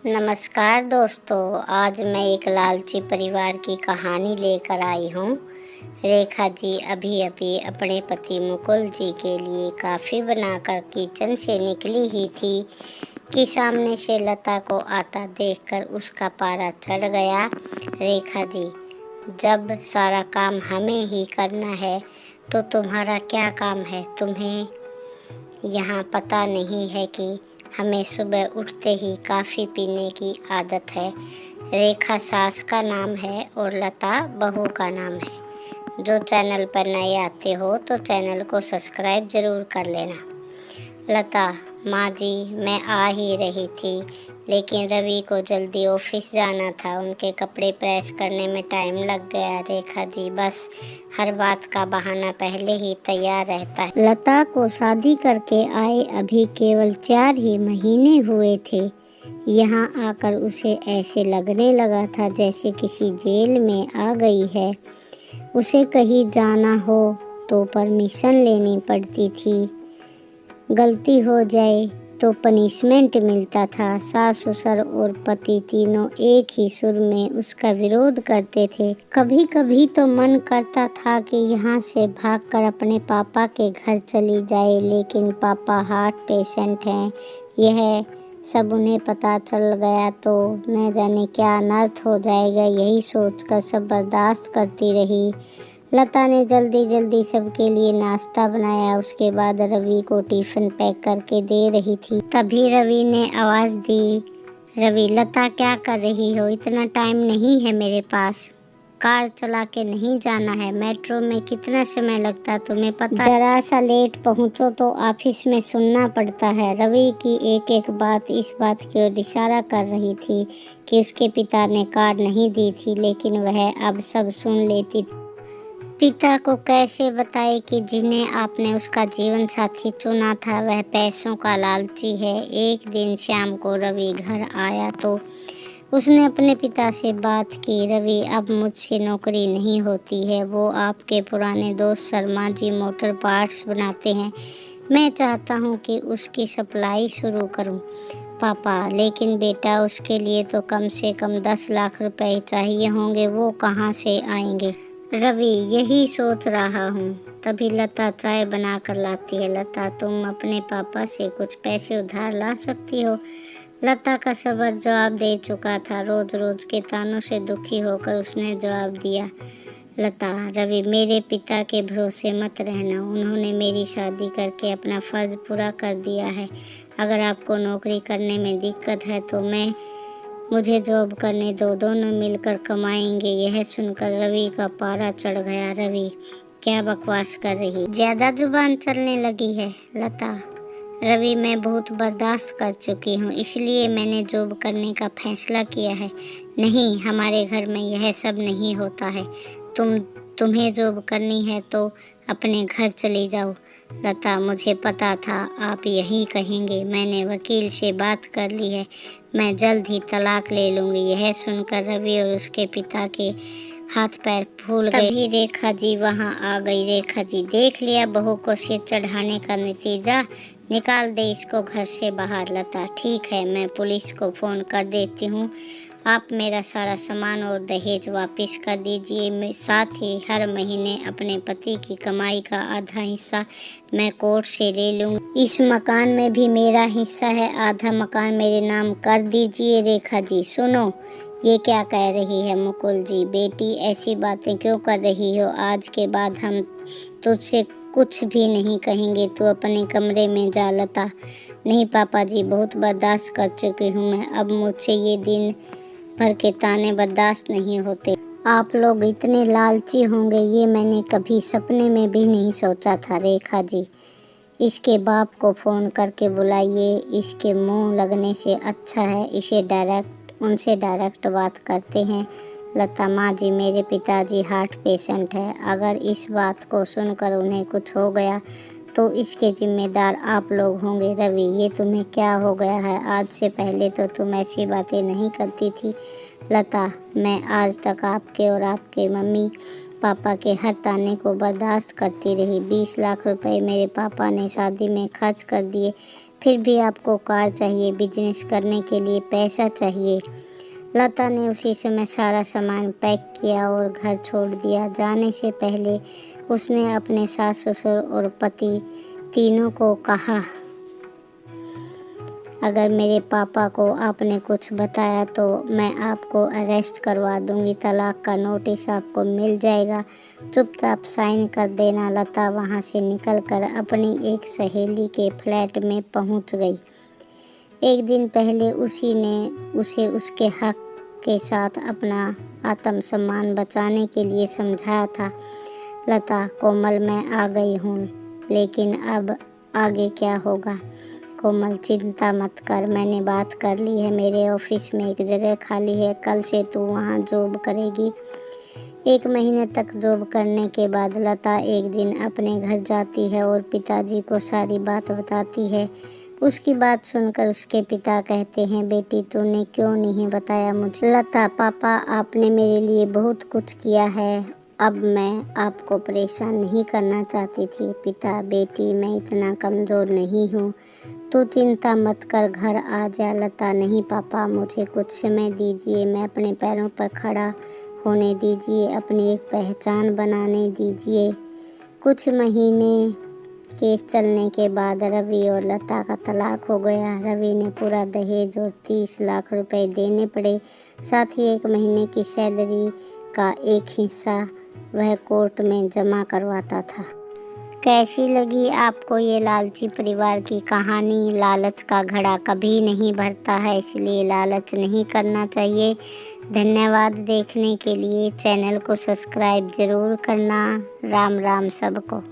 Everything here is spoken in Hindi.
नमस्कार दोस्तों, आज मैं एक लालची परिवार की कहानी लेकर आई हूँ। रेखा जी अभी अभी अपने पति मुकुल जी के लिए कॉफ़ी बनाकर किचन से निकली ही थी कि सामने से लता को आता देखकर उसका पारा चढ़ गया। रेखा जी, जब सारा काम हमें ही करना है तो तुम्हारा क्या काम है? तुम्हें यहाँ पता नहीं है कि हमें सुबह उठते ही कॉफ़ी पीने की आदत है। रेखा सास का नाम है और लता बहू का नाम है। जो चैनल पर नए आते हो तो चैनल को सब्सक्राइब ज़रूर कर लेना। लता, माँ जी मैं आ ही रही थी, लेकिन रवि को जल्दी ऑफिस जाना था। उनके कपड़े प्रेस करने में टाइम लग गया। रेखा जी, बस हर बात का बहाना पहले ही तैयार रहता है। लता को शादी करके आए अभी केवल 4 ही महीने हुए थे। यहाँ आकर उसे ऐसे लगने लगा था जैसे किसी जेल में आ गई है। उसे कहीं जाना हो तो परमिशन लेनी पड़ती थी। गलती हो जाए तो पनिशमेंट मिलता था। सास ससुर और पति तीनों एक ही सुर में उसका विरोध करते थे। कभी कभी तो मन करता था कि यहाँ से भागकर अपने पापा के घर चली जाए, लेकिन पापा हार्ट पेशेंट हैं। यह सब उन्हें पता चल गया तो न जाने क्या अनर्थ हो जाएगा। यही सोचकर सब बर्दाश्त करती रही। लता ने जल्दी जल्दी सबके लिए नाश्ता बनाया। उसके बाद रवि को टिफ़िन पैक करके दे रही थी। तभी रवि ने आवाज़ दी, रवि, लता क्या कर रही हो? इतना टाइम नहीं है मेरे पास। कार चला के नहीं जाना है। मेट्रो में कितना समय लगता है तुम्हें पता? जरा सा लेट पहुंचो तो ऑफिस में सुनना पड़ता है। रवि की एक एक बात इस बात की ओर इशारा कर रही थी कि उसके पिता ने कार नहीं दी थी, लेकिन वह अब सब सुन लेती थी। पिता को कैसे बताए कि जिन्हें आपने उसका जीवन साथी चुना था वह पैसों का लालची है। एक दिन शाम को रवि घर आया तो उसने अपने पिता से बात की। रवि, अब मुझसे नौकरी नहीं होती है। वो आपके पुराने दोस्त शर्मा जी मोटर पार्ट्स बनाते हैं। मैं चाहता हूँ कि उसकी सप्लाई शुरू करूँ। पापा, लेकिन बेटा उसके लिए तो कम से कम 10 लाख रुपए चाहिए होंगे। वो कहाँ से आएंगे? रवि, यही सोच रहा हूँ। तभी लता चाय बना कर लाती है। लता, तुम अपने पापा से कुछ पैसे उधार ला सकती हो। लता का सबर जवाब दे चुका था। रोज रोज के तानों से दुखी होकर उसने जवाब दिया, लता, रवि, मेरे पिता के भरोसे मत रहना। उन्होंने मेरी शादी करके अपना फर्ज पूरा कर दिया है। अगर आपको नौकरी करने में दिक्कत है तो मुझे जॉब करने दो, दोनों मिलकर कमाएंगे। यह सुनकर रवि का पारा चढ़ गया। रवि, क्या बकवास कर रही? ज्यादा जुबान चलने लगी है लता। रवि, मैं बहुत बर्दाश्त कर चुकी हूँ, इसलिए मैंने जॉब करने का फैसला किया है। नहीं, हमारे घर में यह सब नहीं होता है। तुम्हें जॉब करनी है तो अपने घर चली जाओ। लता, मुझे पता था आप यही कहेंगे। मैंने वकील से बात कर ली है। मैं जल्द ही तलाक ले लूँगी। यह सुनकर रवि और उसके पिता के हाथ पैर फूल गए। तभी रेखा जी वहाँ आ गई। रेखा जी, देख लिया बहू को सिर चढ़ाने का नतीजा? निकाल दे इसको घर से बाहर। लता, ठीक है, मैं पुलिस को फ़ोन कर देती हूँ। आप मेरा सारा सामान और दहेज वापस कर दीजिए। साथ ही हर महीने अपने पति की कमाई का आधा हिस्सा मैं कोर्ट से ले लूँगी। इस मकान में भी मेरा हिस्सा है। आधा मकान मेरे नाम कर दीजिए। रेखा जी, सुनो, ये क्या कह रही है? मुकुल जी, बेटी ऐसी बातें क्यों कर रही हो? आज के बाद हम तुझसे कुछ भी नहीं कहेंगे। तू अपने कमरे में जा। लता, नहीं पापा जी, बहुत बर्दाश्त कर चुकी हूँ मैं। अब मुझसे ये दिन भर के ताने बर्दाश्त नहीं होते। आप लोग इतने लालची होंगे ये मैंने कभी सपने में भी नहीं सोचा था। रेखा जी, इसके बाप को फ़ोन करके बुलाइए। इसके मुंह लगने से अच्छा है उनसे डायरेक्ट बात करते हैं। लता, माँ जी, मेरे पिताजी हार्ट पेशेंट है। अगर इस बात को सुनकर उन्हें कुछ हो गया तो इसके जिम्मेदार आप लोग होंगे। रवि, ये तुम्हें क्या हो गया है? आज से पहले तो तुम ऐसी बातें नहीं करती थी। लता, मैं आज तक आपके और आपके मम्मी पापा के हर ताने को बर्दाश्त करती रही। 20 लाख रुपए मेरे पापा ने शादी में खर्च कर दिए। फिर भी आपको कार चाहिए, बिजनेस करने के लिए पैसा चाहिए। लता ने उसी समय सारा सामान पैक किया और घर छोड़ दिया। जाने से पहले उसने अपने सास ससुर और पति तीनों को कहा, अगर मेरे पापा को आपने कुछ बताया तो मैं आपको अरेस्ट करवा दूंगी, तलाक का नोटिस आपको मिल जाएगा, चुपचाप साइन कर देना। लता वहां से निकलकर अपनी एक सहेली के फ्लैट में पहुंच गई। एक दिन पहले उसी ने उसे उसके हक के साथ अपना आत्मसम्मान बचाने के लिए समझाया था। लता, कोमल, मैं आ गई हूँ, लेकिन अब आगे क्या होगा? कोमल, चिंता मत कर, मैंने बात कर ली है। मेरे ऑफिस में एक जगह खाली है, कल से तू वहाँ जॉब करेगी। 1 महीने तक जॉब करने के बाद लता एक दिन अपने घर जाती है और पिताजी को सारी बात बताती है। उसकी बात सुनकर उसके पिता कहते हैं, बेटी तूने क्यों नहीं बताया मुझे? लता, पापा आपने मेरे लिए बहुत कुछ किया है, अब मैं आपको परेशान नहीं करना चाहती थी। पिता, बेटी मैं इतना कमज़ोर नहीं हूँ, तू चिंता मत कर, घर आ जा। लता, नहीं पापा, मुझे कुछ समय दीजिए, मैं अपने पैरों पर खड़ा होने दीजिए, अपनी एक पहचान बनाने दीजिए। कुछ महीने केस चलने के बाद रवि और लता का तलाक हो गया। रवि ने पूरा दहेज और 30 लाख रुपए देने पड़े, साथ ही 1 महीने की सैलरी का एक हिस्सा वह कोर्ट में जमा करवाता था। कैसी लगी आपको ये लालची परिवार की कहानी? लालच का घड़ा कभी नहीं भरता है, इसलिए लालच नहीं करना चाहिए। धन्यवाद देखने के लिए। चैनल को सब्सक्राइब ज़रूर करना। राम राम सबको।